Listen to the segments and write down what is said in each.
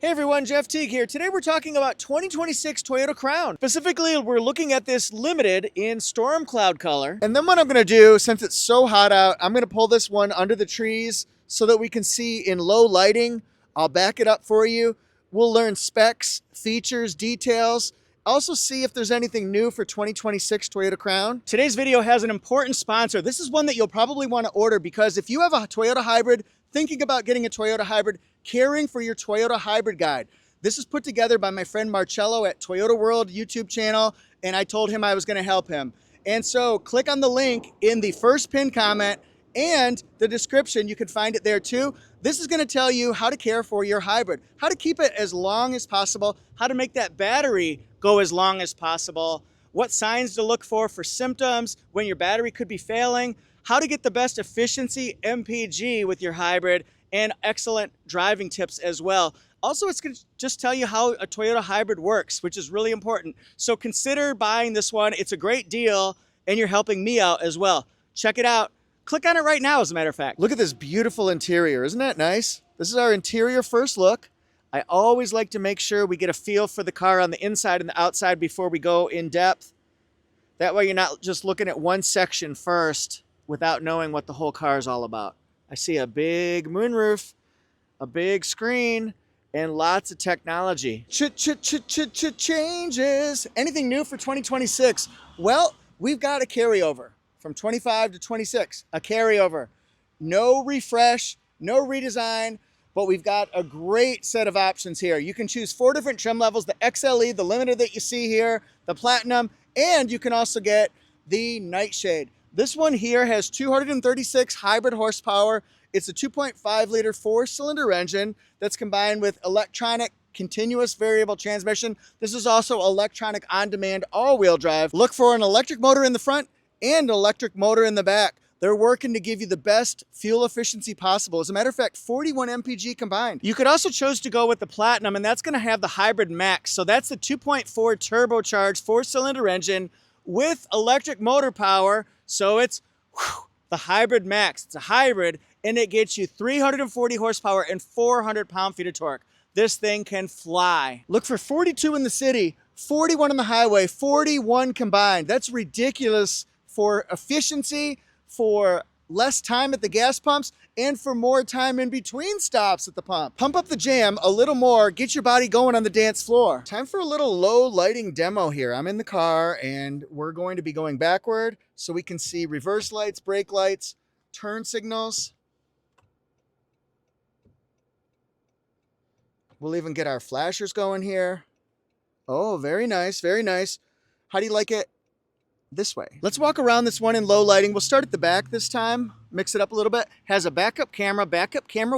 Hey everyone, Jeff Teague here. Today we're talking about 2026 Toyota Crown. Specifically, we're looking at this Limited in Storm Cloud color. And then what I'm gonna do, since it's so hot out, I'm gonna pull this one under the trees so that we can see in low lighting. I'll back it up for you. We'll learn specs, features, details. Also see if there's anything new for 2026 Toyota Crown. Today's video has an important sponsor. This is one that you'll probably want to order because if you have a Toyota Hybrid, thinking about getting a Toyota Hybrid, caring for your Toyota Hybrid guide. This is put together by my friend Marcello at Toyota World YouTube channel, and I told him I was gonna help him. And so click on the link in the first pinned comment and the description, you can find it there too. This is gonna tell you how to care for your hybrid, how to keep it as long as possible, how to make that battery go as long as possible, what signs to look for symptoms when your battery could be failing, how to get the best efficiency MPG with your hybrid, and excellent driving tips as well. Also, it's going to just tell you how a Toyota Hybrid works, which is really important. So consider buying this one. It's a great deal, and you're helping me out as well. Check it out. Click on it right now, as a matter of fact. Look at this beautiful interior. Isn't that nice? This is our interior first look. I always like to make sure we get a feel for the car on the inside and the outside before we go in depth. That way you're not just looking at one section first without knowing what the whole car is all about. I see a big moonroof, a big screen, and lots of technology. Changes. Anything new for 2026? Well, we've got a carryover from 25 to 26, a carryover. No refresh, no redesign, but we've got a great set of options here. You can choose 4 different trim levels, the XLE, the Limited that you see here, the Platinum, and you can also get the Nightshade. This one here has 236 hybrid horsepower. It's a 2.5 liter 4-cylinder engine that's combined with electronic continuous variable transmission. This is also electronic on-demand all-wheel drive. Look for an electric motor in the front and an electric motor in the back. They're working to give you the best fuel efficiency possible. As a matter of fact, 41 mpg combined. You could also choose to go with the Platinum, and that's gonna have the Hybrid Max. So that's the 2.4 turbocharged 4-cylinder engine with electric motor power. So it's the Hybrid Max. It's a hybrid, and it gets you 340 horsepower and 400 pound-feet of torque. This thing can fly. Look for 42 in the city, 41 on the highway, 41 combined. That's ridiculous for efficiency, for less time at the gas pumps, and for more time in between stops at the pump. Pump up the jam a little more, get your body going on the dance floor. Time for a little low lighting demo here. I'm in the car and we're going to be going backward so we can see reverse lights, brake lights, turn signals. We'll even get our flashers going here. Oh, very nice, very nice. How do you like it this way? Let's walk around this one in low lighting. We'll start at the back this time, mix it up a little bit. Has a backup camera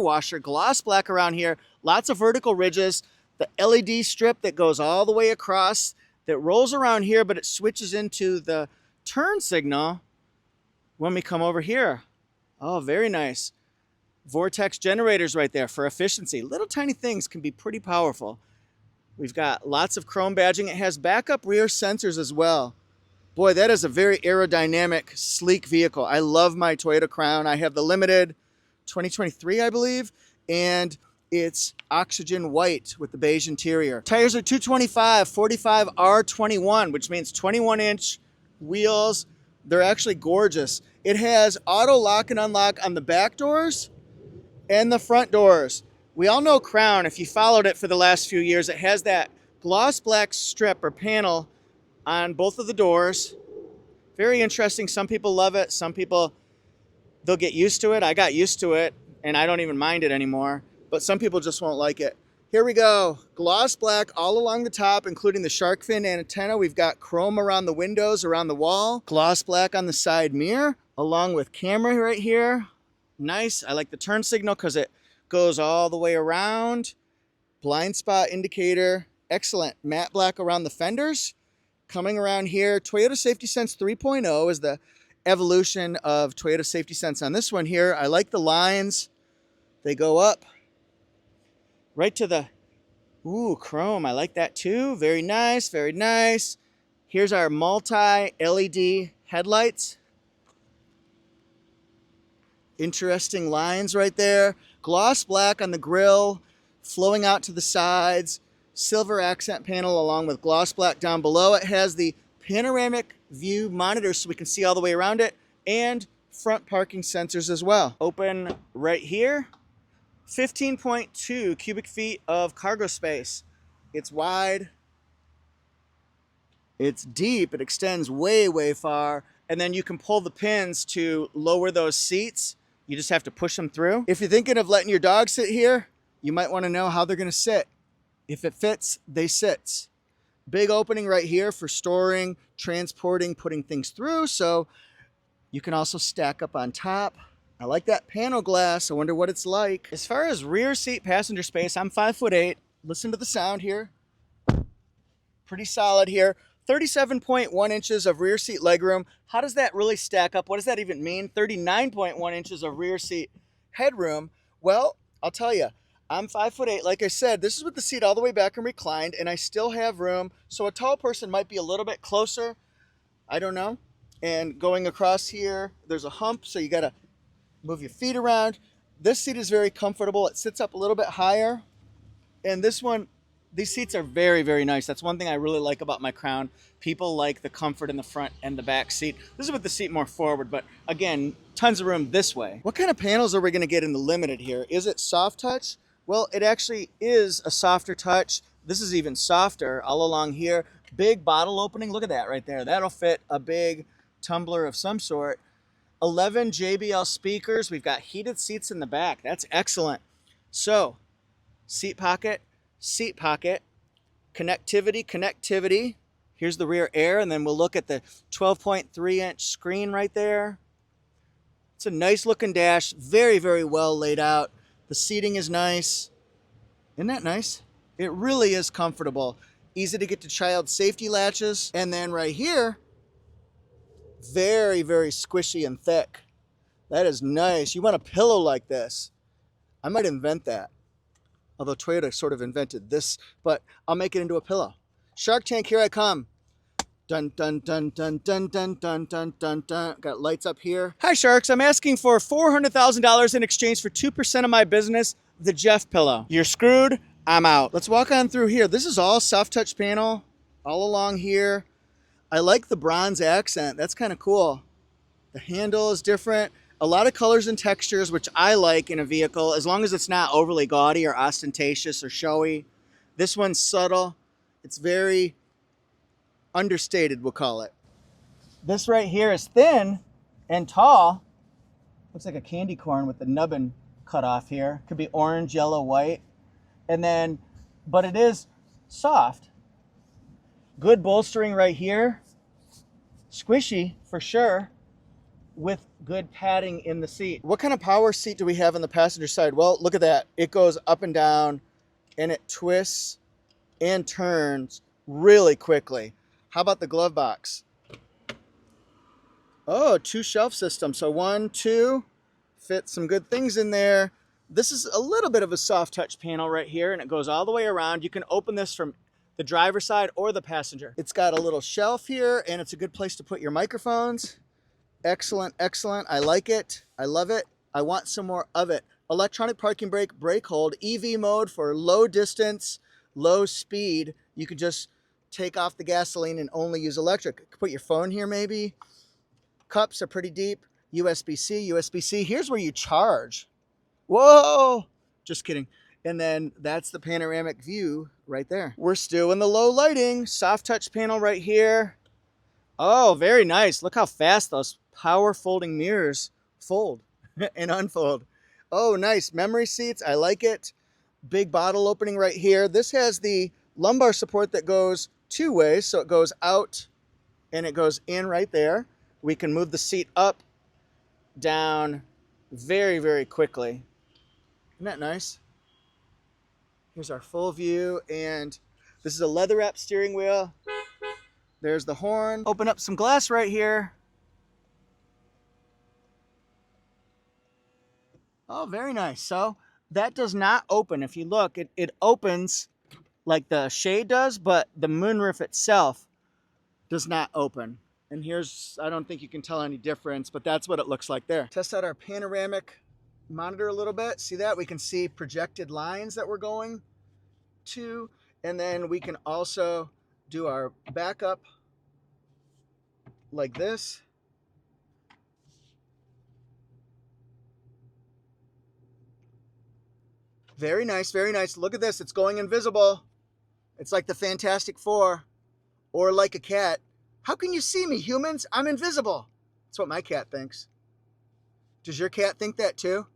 washer, gloss black around here, lots of vertical ridges, the LED strip that goes all the way across, that rolls around here, but it switches into the turn signal when we come over here. Oh, very nice. Vortex generators right there for efficiency. Little tiny things can be pretty powerful. We've got lots of chrome badging. It has backup rear sensors as well. Boy, that is a very aerodynamic, sleek vehicle. I love my Toyota Crown. I have the Limited 2023, I believe, and it's oxygen white with the beige interior. Tires are 225 45 R21, which means 21-inch wheels. They're actually gorgeous. It has auto lock and unlock on the back doors and the front doors. We all know Crown, if you followed it for the last few years, it has that gloss black strip or panel on both of the doors. Very interesting. Some people love it. Some people, they'll get used to it. I got used to it and I don't even mind it anymore, but some people just won't like it. Here we go. Gloss black all along the top, including the shark fin antenna. We've got chrome around the windows, around the wall. Gloss black on the side mirror, along with camera right here. Nice. I like the turn signal because it goes all the way around. Blind spot indicator. Excellent. Matte black around the fenders. Coming around here, Toyota Safety Sense 3.0 is the evolution of Toyota Safety Sense on this one here. I like the lines. They go up right to the, ooh, chrome. I like that too. Very nice, very nice. Here's our multi-LED headlights. Interesting lines right there. Gloss black on the grille. flowing out to the sides, silver accent panel along with gloss black down below. It has the panoramic view monitor so we can see all the way around it, and front parking sensors as well. Open right here. 15.2 cubic feet of cargo space. It's wide. It's deep. It extends way, way far. And then you can pull the pins to lower those seats. You just have to push them through. If you're thinking of letting your dog sit here, you might want to know how they're going to sit. If it fits, they sit. Big opening right here for storing, transporting, putting things through. So you can also stack up on top. I like that panel glass. I wonder what it's like. As far as rear seat passenger space, I'm 5'8". Listen to the sound here. Pretty solid here. 37.1 inches of rear seat legroom. How does that really stack up? What does that even mean? 39.1 inches of rear seat headroom. Well, I'll tell you, I'm 5'8". Like I said, this is with the seat all the way back and reclined, and I still have room. So a tall person might be a little bit closer. I don't know. And going across here, there's a hump, so you got to move your feet around. This seat is very comfortable. It sits up a little bit higher. And this one, these seats are very, very nice. That's one thing I really like about my Crown. People like the comfort in the front and the back seat. This is with the seat more forward, but again, tons of room this way. What kind of panels are we going to get in the Limited here? Is it soft touch? Well, it actually is a softer touch. This is even softer all along here. Big bottle opening. Look at that right there. That'll fit a big tumbler of some sort. 11 JBL speakers. We've got heated seats in the back. That's excellent. So, seat pocket, connectivity. Here's the rear air, and then we'll look at the 12.3-inch screen right there. It's a nice looking dash. Very, very well laid out. The seating is nice. Isn't that nice? It really is comfortable. Easy to get to child safety latches. And then right here, very, very squishy and thick. That is nice. You want a pillow like this. I might invent that. Although Toyota sort of invented this, but I'll make it into a pillow. Shark Tank, here I come. Dun, dun, dun, dun, dun, dun, dun, dun, dun, dun. Got lights up here. Hi, Sharks. I'm asking for $400,000 in exchange for 2% of my business, the Jeff Pillow. You're screwed. I'm out. Let's walk on through here. This is all soft touch panel all along here. I like the bronze accent. That's kind of cool. The handle is different. A lot of colors and textures, which I like in a vehicle, as long as it's not overly gaudy or ostentatious or showy. This one's subtle. It's very understated, we'll call it. This right here is thin and tall. Looks like a candy corn with the nubbin cut off here. Could be orange, yellow, white. And then, but it is soft. Good bolstering right here. Squishy for sure, with good padding in the seat. What kind of power seat do we have on the passenger side? Well, look at that. It goes up and down, and it twists and turns really quickly. How about the glove box? Oh, 2 shelf system. So 1, 2, fit some good things in there. This is a little bit of a soft touch panel right here, and it goes all the way around. You can open this from the driver's side or the passenger. It's got a little shelf here, and it's a good place to put your microphones. Excellent, excellent. I like it. I love it. I want some more of it. Electronic parking brake, brake hold, EV mode for low distance, low speed. You could just take off the gasoline and only use electric. Put your phone here maybe. Cups are pretty deep. USB-C, USB-C. Here's where you charge. Whoa! Just kidding. And then that's the panoramic view right there. We're still in the low lighting. Soft touch panel right here. Oh, very nice. Look how fast those power folding mirrors fold and unfold. Oh, nice. Memory seats. I like it. Big bottle opening right here. This has the lumbar support that goes 2 ways. So it goes out and it goes in right there. We can move the seat up, down very, very quickly. Isn't that nice? Here's our full view, and this is a leather wrap steering wheel. There's the horn. Open up some glass right here. Oh, very nice. So that does not open. If you look, it opens like the shade does, but the moonroof itself does not open. And here's, I don't think you can tell any difference, but that's what it looks like there. Test out our panoramic monitor a little bit. See that? We can see projected lines that we're going to, and then we can also do our backup like this. Very nice, very nice. Look at this, it's going invisible. It's like the Fantastic Four, or like a cat. How can you see me, humans? I'm invisible. That's what my cat thinks. Does your cat think that too?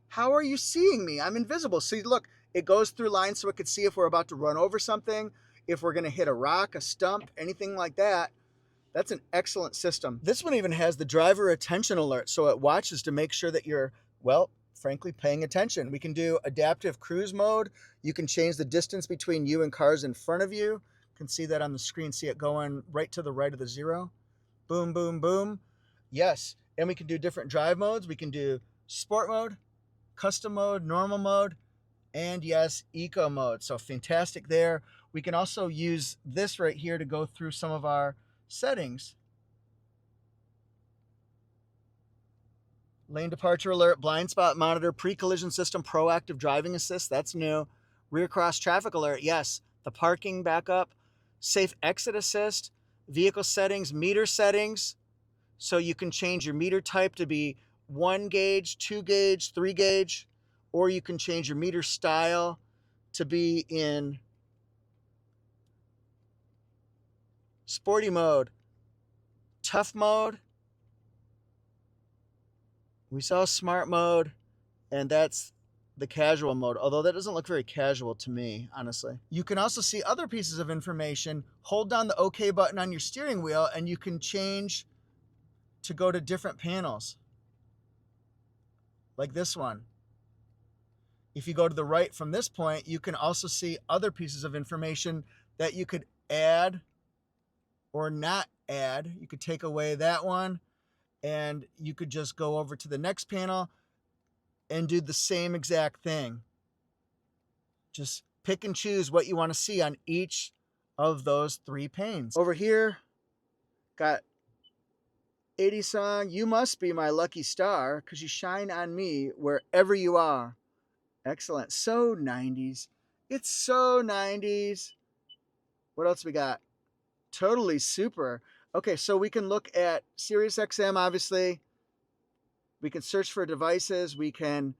How are you seeing me? I'm invisible. See, look, it goes through lines so it could see if we're about to run over something, if we're gonna hit a rock, a stump, anything like that. That's an excellent system. This one even has the driver attention alert, so it watches to make sure that you're, well, frankly, paying attention. We can do adaptive cruise mode. You can change the distance between you and cars in front of you. You can see that on the screen. See it going right to the right of the zero. Boom, boom, boom. Yes, and we can do different drive modes. We can do sport mode, custom mode, normal mode, and yes, eco mode. So fantastic there. We can also use this right here to go through some of our settings. Lane departure alert, blind spot monitor, pre-collision system, proactive driving assist, that's new. Rear cross traffic alert, yes. The parking backup, safe exit assist, vehicle settings, meter settings. So you can change your meter type to be 1 gauge, 2 gauge, 3 gauge, or you can change your meter style to be in sporty mode, tough mode. We saw smart mode, and that's the casual mode, although that doesn't look very casual to me, honestly. You can also see other pieces of information. Hold down the OK button on your steering wheel, and you can change to go to different panels, like this one. If you go to the right from this point, you can also see other pieces of information that you could add or not add. You could take away that one, and you could just go over to the next panel and do the same exact thing. Just pick and choose what you want to see on each of those 3 panes. Over here, got 80 song, You Must Be My Lucky Star, because you shine on me wherever you are. Excellent. So 90s. It's so 90s. What else we got? Totally super. Okay, so we can look at SiriusXM, obviously. We can search for devices. We can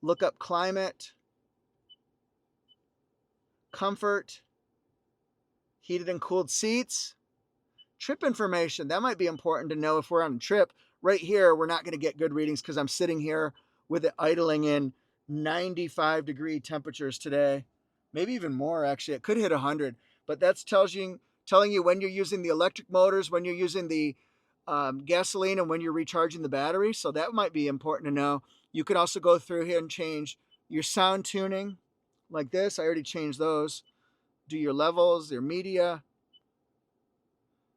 look up climate, comfort, heated and cooled seats, trip information. That might be important to know if we're on a trip. Right here, we're not going to get good readings because I'm sitting here with it idling in 95-degree temperatures today. Maybe even more, actually. It could hit 100. But that's telling you when you're using the electric motors, when you're using the gasoline, and when you're recharging the battery. So that might be important to know. You could also go through here and change your sound tuning like this. I already changed those. Do your levels, your media.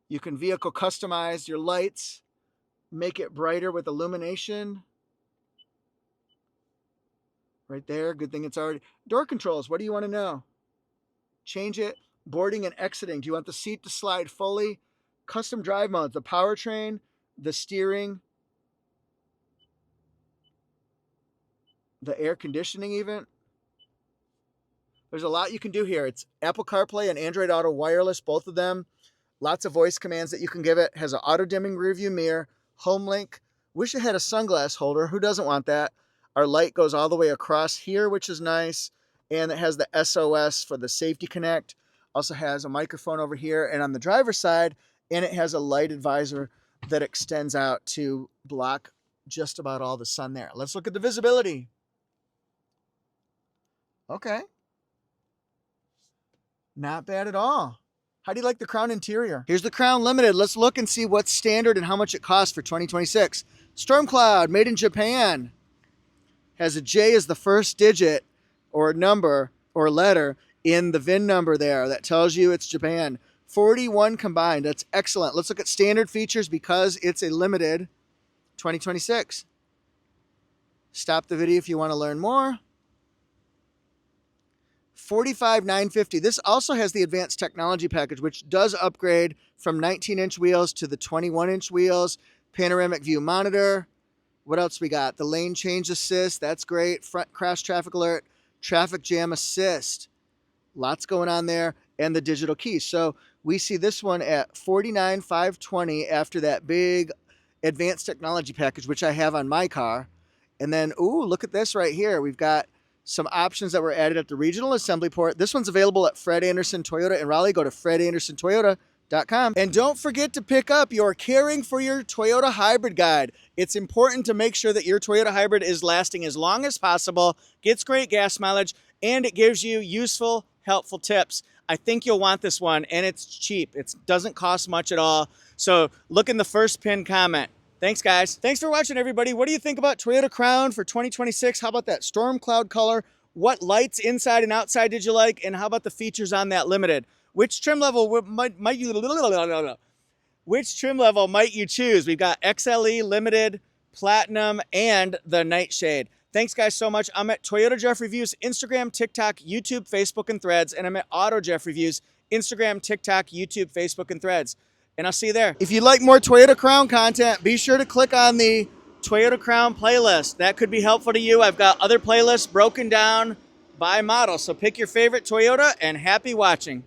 You can vehicle customize your lights, make it brighter with illumination. Right there. Good thing it's already. Door controls. What do you want to know? Change it. Boarding and exiting. Do you want the seat to slide fully? Custom drive modes. The powertrain, the steering, the air conditioning even. There's a lot you can do here. It's Apple CarPlay and Android Auto wireless, both of them. Lots of voice commands that you can give it. Has an auto-dimming rear view mirror, home link. Wish it had a sunglass holder. Who doesn't want that? Our light goes all the way across here, which is nice. And it has the SOS for the safety connect. Also has a microphone over here and on the driver's side, and it has a lighted visor that extends out to block just about all the sun there. Let's look at the visibility. Okay. Not bad at all. How do you like the Crown interior? Here's the Crown Limited. Let's look and see what's standard and how much it costs for 2026. Storm Cloud, made in Japan. Has a J as the first digit or number or letter in the VIN number there. That tells you it's Japan. 41 combined. That's excellent. Let's look at standard features because it's a limited 2026. Stop the video if you want to learn more. $45,950. This also has the advanced technology package, which does upgrade from 19-inch wheels to the 21-inch wheels. Panoramic view monitor, What else we got? The lane change assist. That's great. Front crash traffic alert. Traffic jam assist. Lots going on there. And the digital key. So we see this one at $49,520 after that big advanced technology package, which I have on my car. And then, ooh, look at this right here. We've got some options that were added at the regional assembly port. This one's available at Fred Anderson Toyota in Raleigh. Go to fredandersontoyota.com. And don't forget to pick up your Caring for Your Toyota Hybrid guide. It's important to make sure that your Toyota Hybrid is lasting as long as possible, gets great gas mileage, and it gives you useful, helpful tips. I think you'll want this one, and it's cheap. It doesn't cost much at all. So look in the first pinned comment. Thanks, guys. Thanks for watching, everybody. What do you think about Toyota Crown for 2026? How about that storm cloud color? What lights inside and outside did you like? And how about the features on that Limited? Which trim level might you choose? We've got XLE, Limited, Platinum, and the Nightshade. Thanks, guys, so much. I'm at Toyota Jeff Reviews, Instagram, TikTok, YouTube, Facebook, and Threads. And I'm at Auto Jeff Reviews, Instagram, TikTok, YouTube, Facebook, and Threads. And I'll see you there. If you'd like more Toyota Crown content, be sure to click on the Toyota Crown playlist. That could be helpful to you. I've got other playlists broken down by model. So pick your favorite Toyota, and happy watching.